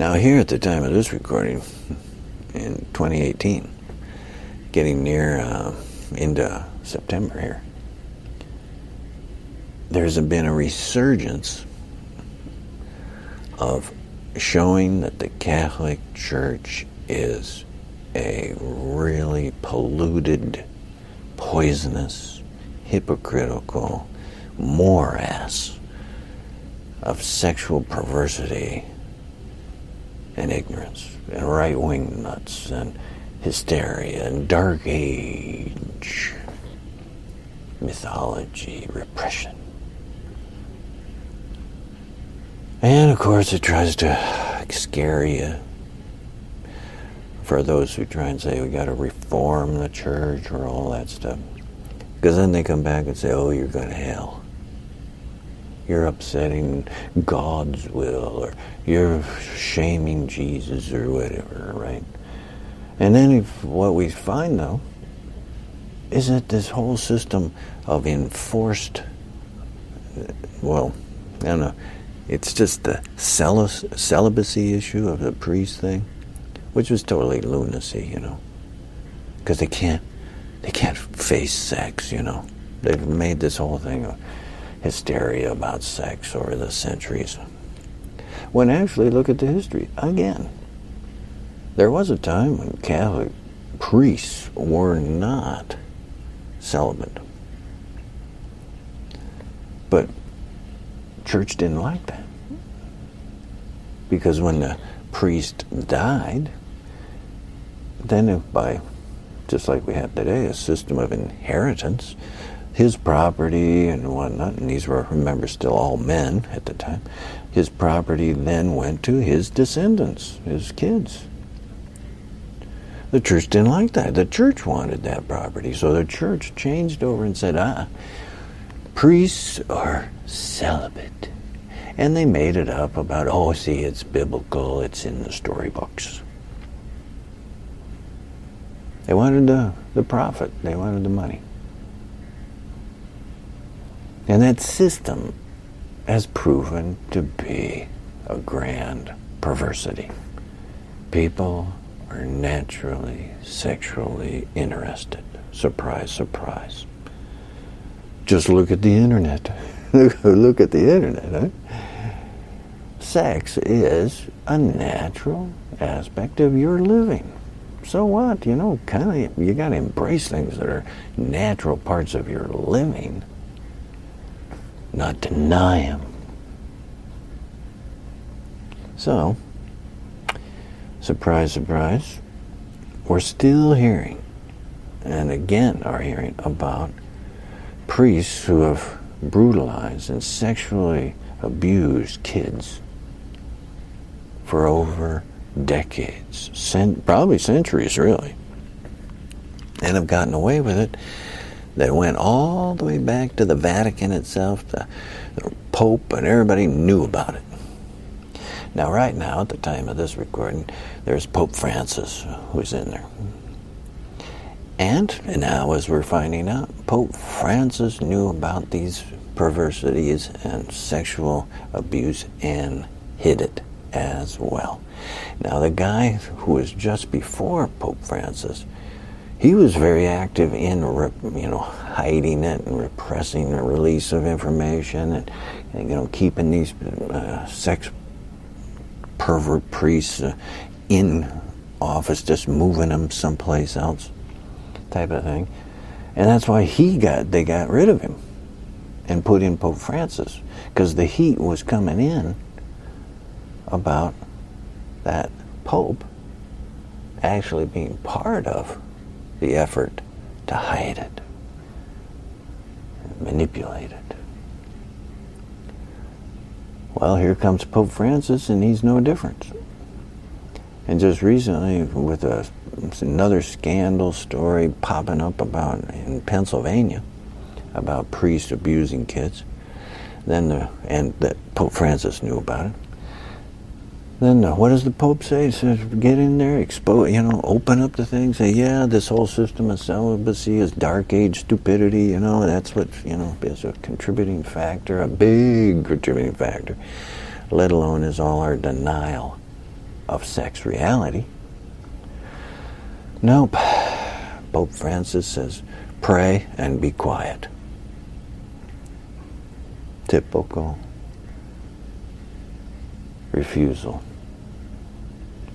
Now here at the time of this recording, in 2018, getting near into September here, there's been a resurgence of showing that the Catholic Church is a really polluted, poisonous, hypocritical morass of sexual perversity and ignorance and right-wing nuts and hysteria and dark age mythology, repression. And of course it tries to scare you for those who try and say we got to reform the church or all that stuff. Because then they come back and say, oh, you're going to hell. You're upsetting God's will, or you're shaming Jesus, or whatever, right? And then what we find, though, is that this whole system of enforced, well, I don't know, it's just the celibacy issue of the priest thing, which was totally lunacy, you know, because they can't face sex, you know. They've made this whole thing of hysteria about sex over the centuries. When actually, look at the history. Again, there was a time when Catholic priests were not celibate. But church didn't like that. Because when the priest died, then just like we have today, a system of inheritance, his property and whatnot, and these were, remember, still all men at the time, his property then went to his descendants, his kids. The church didn't like that. The church wanted that property, so the church changed over and said, priests are celibate. And they made it up about, oh, see, it's biblical, it's in the storybooks. They wanted the profit, they wanted the money. And that system has proven to be a grand perversity. People are naturally sexually interested. Surprise, surprise. Just look at the internet. Look at the internet, huh? Sex is a natural aspect of your living. So what? You know, you got to embrace things that are natural parts of your living, not deny them. So, surprise, surprise, we're still hearing, and again are hearing, about priests who have brutalized and sexually abused kids for over decades, probably centuries, really, and have gotten away with it. That went all the way back to the Vatican itself. The Pope and everybody knew about it. Now, right now, at the time of this recording, there's Pope Francis who's in there. And now, as we're finding out, Pope Francis knew about these perversities and sexual abuse and hid it as well. Now, the guy who was just before Pope Francis, he was very active in, hiding it and repressing the release of information and keeping these sex pervert priests in office, just moving them someplace else, type of thing. And that's why they got rid of him and put in Pope Francis, because the heat was coming in about that Pope actually being part of the effort to hide it, manipulate it. Well, here comes Pope Francis, and he's no different. And just recently, with another scandal story popping up in Pennsylvania about priests abusing kids, and that Pope Francis knew about it. Then what does the Pope say? He says, get in there, expose, open up the thing, say, yeah, this whole system of celibacy is dark age stupidity, that's what, is a contributing factor, a big contributing factor, let alone is all our denial of sex reality. Nope. Pope Francis says, pray and be quiet. Typical refusal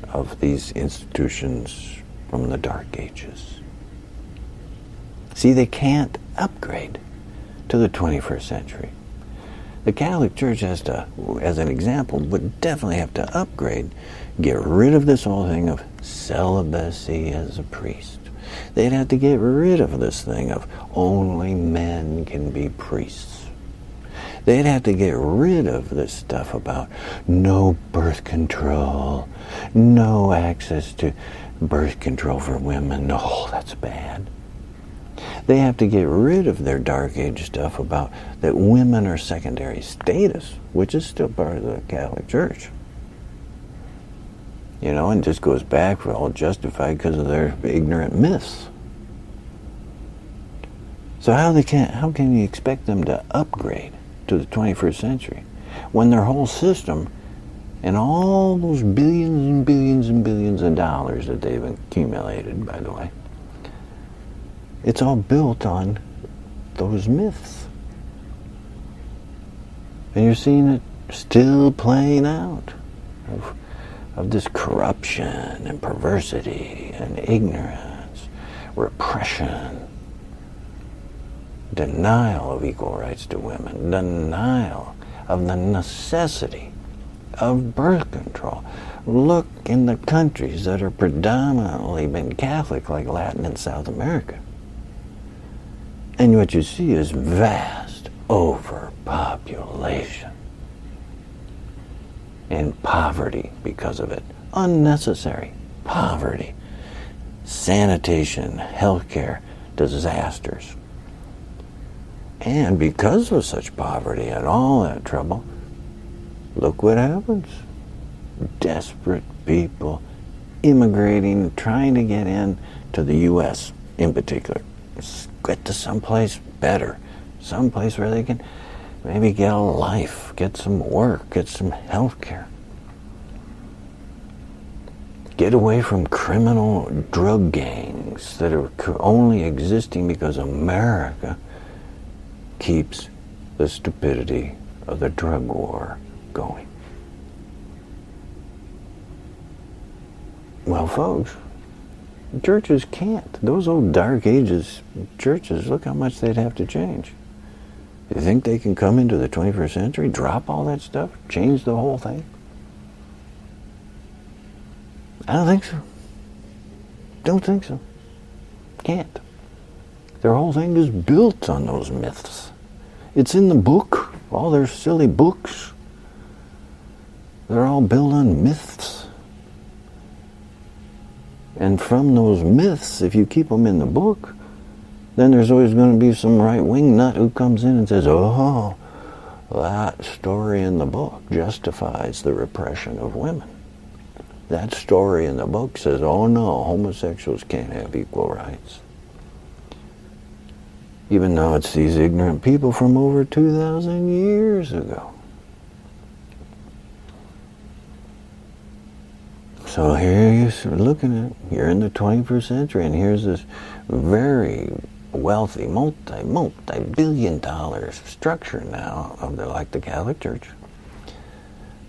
of these institutions from the Dark Ages. See, they can't upgrade to the 21st century. The Catholic Church has to, as an example, would definitely have to upgrade, get rid of this whole thing of celibacy as a priest. They'd have to get rid of this thing of only men can be priests. They'd have to get rid of this stuff about no birth control, no access to birth control for women. Oh, that's bad. They have to get rid of their Dark Age stuff about that women are secondary status, which is still part of the Catholic Church. You know, and just goes back, for all justified because of their ignorant myths. So how can you expect them to upgrade to the 21st century when their whole system and all those billions and billions and billions of dollars that they've accumulated, by the way, it's all built on those myths. And you're seeing it still playing out of this corruption and perversity and ignorance, repression, denial of equal rights to women, denial of the necessity of birth control. Look in the countries that are predominantly been Catholic, like Latin and South America. And what you see is vast overpopulation and poverty because of it. Unnecessary poverty. Sanitation, healthcare, disasters. And because of such poverty and all that trouble, look what happens. Desperate people immigrating, trying to get in to the U.S. in particular. Get to someplace better, someplace where they can maybe get a life, get some work, get some health care. Get away from criminal drug gangs that are only existing because America keeps the stupidity of the drug war going. Well, folks, churches can't. Those old Dark Ages churches, look how much they'd have to change. You think they can come into the 21st century, drop all that stuff, change the whole thing? I don't think so. Don't think so. Can't. Their whole thing is built on those myths. It's in the book, all their silly books. They're all built on myths. And from those myths, if you keep them in the book, then there's always going to be some right-wing nut who comes in and says, oh, that story in the book justifies the repression of women. That story in the book says, oh no, homosexuals can't have equal rights. Even though it's these ignorant people from over 2,000 years ago. So here you're looking at, you're in the 21st century, and here's this very wealthy, multi-billion dollar structure now of the Catholic Church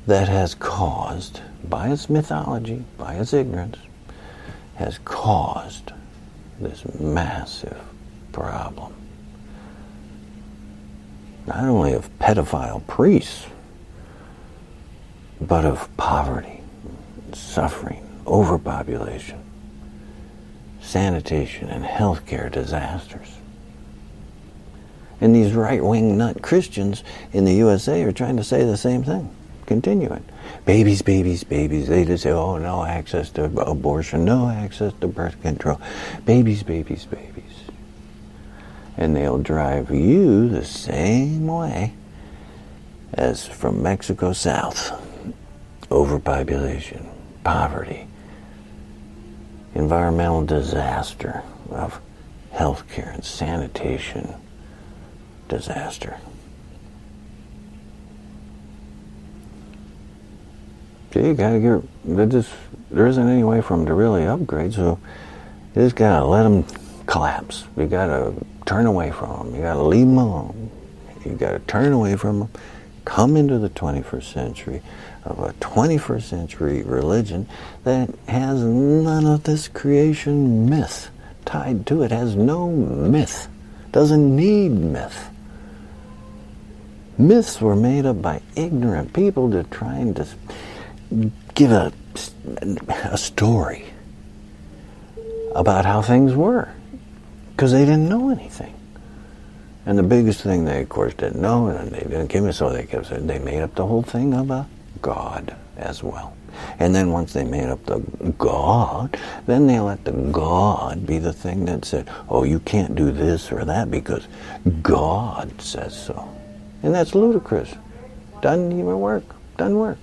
that has caused, by its mythology, by its ignorance, has caused this massive problem. Not only of pedophile priests, but of poverty, suffering, overpopulation, sanitation, and healthcare disasters. And these right-wing nut Christians in the USA are trying to say the same thing, continuing. Babies, babies, babies. They just say, oh, no access to abortion, no access to birth control. Babies, babies, babies. And they'll drive you the same way as from Mexico south. Overpopulation, poverty, environmental disaster of healthcare and sanitation disaster. you gotta there isn't any way for them to really upgrade, so you just gotta let them collapse. You gotta turn away from them. You gotta leave them alone. You gotta turn away from them, come into the 21st century of a 21st century religion that has none of this creation myth tied to it, has no myth, doesn't need myth. Myths were made up by ignorant people to try and just give a story about how things were, because they didn't know anything. And the biggest thing they, of course, didn't know, and they didn't give me, so they kept saying, they made up the whole thing of a God as well. And then once they made up the God, then they let the God be the thing that said, oh, you can't do this or that because God says so. And that's ludicrous. Doesn't even work. Doesn't work.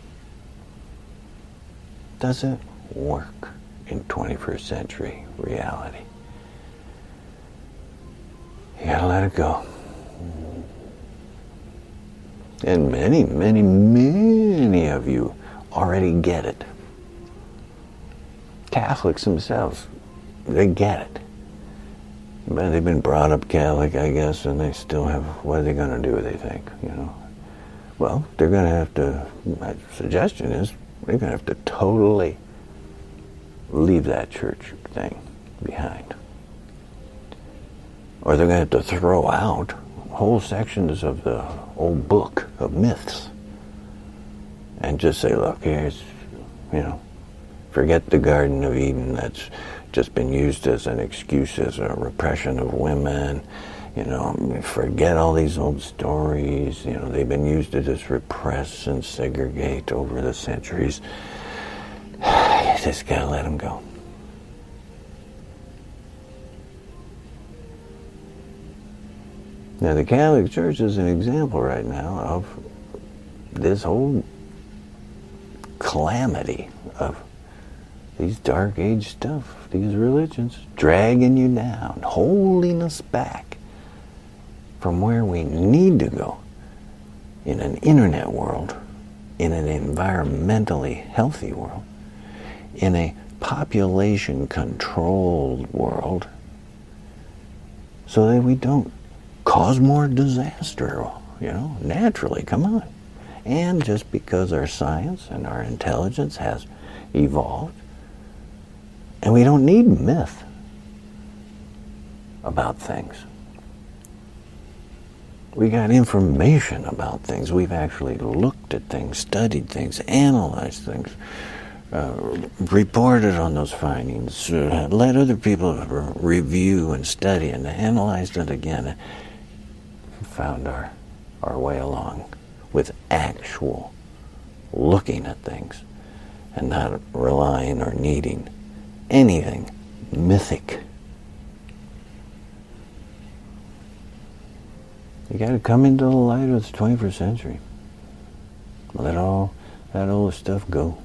Doesn't work in 21st century reality. You gotta let it go. And many, many, many of you already get it. Catholics themselves, they get it. But they've been brought up Catholic, I guess, and they still have, what are they going to do, they think, you know? Well, they're going to have to, my suggestion is, they're going to have to totally leave that church thing behind. Or they're going to have to throw out whole sections of the old book of myths and just say, look, here's, you know, forget the Garden of Eden. That's just been used as an excuse, as a repression of women. You know, forget all these old stories. You know, they've been used to just repress and segregate over the centuries. You just gotta let them go. Now, the Catholic Church is an example right now of this whole calamity of these dark age stuff, these religions dragging you down, holding us back from where we need to go in an internet world, in an environmentally healthy world, in a population-controlled world, so that we don't cause more disaster, you know, naturally, come on. And just because our science and our intelligence has evolved, and we don't need myth about things. We got information about things. We've actually looked at things, studied things, analyzed things, reported on those findings, let other people review and study and analyzed it again, and found our way along with actual looking at things and not relying or needing anything mythic. You got to come into the light of the 21st century. Let all that old stuff go.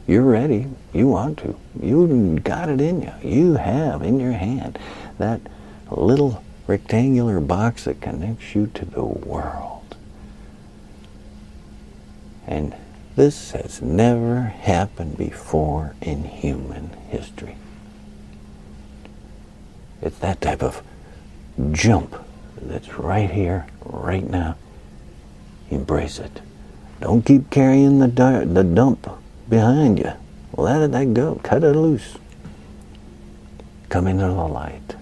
You're ready. You want to. You got it in you. You have in your hand that little rectangular box that connects you to the world. And this has never happened before in human history. It's that type of jump that's right here, right now. Embrace it. Don't keep carrying the dump behind you. Let it go. Cut it loose. Come into the light.